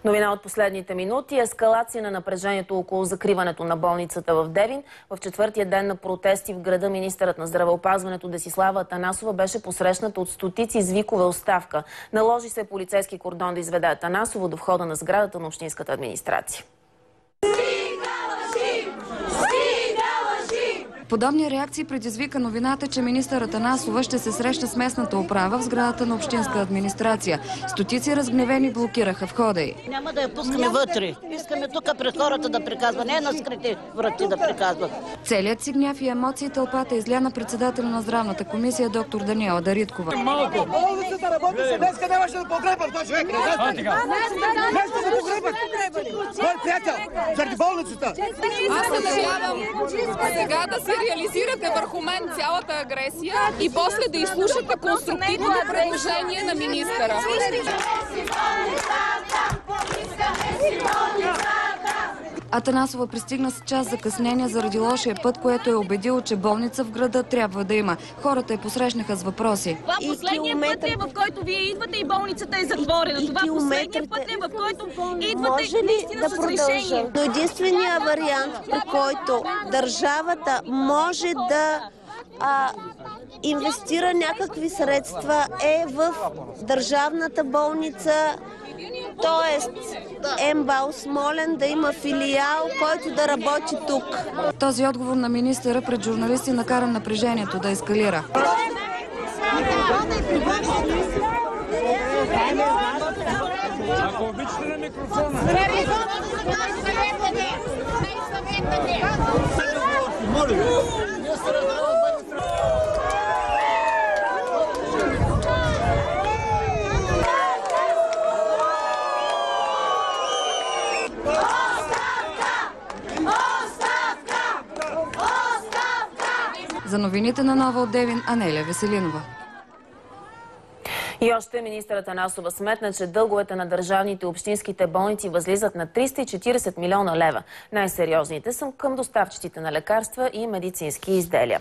Новина от последните минути. Ескалация на напрежението около закриването на болницата в Девин. В четвъртия ден на протести в града министърът на здравеопазването Десислава Атанасова беше посрещната от стотици с викове оставка. Наложи се полицейски кордон да изведе Атанасова до входа на сградата на общинската администрация. Подобни реакции предизвика новината, че министър Атанасова ще се среща с местната управа в сградата на общинска администрация. Стотици разгневени блокираха входа й. Няма да я пускаме вътре. Искаме тук пред хората да приказва, не на скрити врати да приказва. Целият си гняв и емоции тълпата изля на председателя на здравната комисия доктор Даниела Дариткова. Болницата работеше, днеска нямаше да погребам този човек. Днеска да погребам. Мой приятел, заради болницата. Аз се надявам сега да се реализирате върху мен цялата агресия и после да изслушате конструктивното предложение на министъра. Атанасова пристигна с час закъснение заради лошия път, което е убедило, че болница в града трябва да има. Хората я посрещнаха с въпроси. Това последният път ли, в който вие идвате и болницата е затворена? Това последният път ли, в който идвате наистина с решение? Но единственият вариант, при който държавата може да инвестира някакви средства е в държавната болница, т.е. МБАЛ Смолян да има филиал, който да работи тук. Този отговор на министъра пред журналисти накара напрежението да ескалира. Ако обичате на микрофона. За новините на Нова от Девин, Анелия Веселинова. И още министърът Атанасова сметна, че дълговете на държавните и общинските болници възлизат на 340 милиона лева. Най-сериозните са към доставчиците на лекарства и медицински изделия.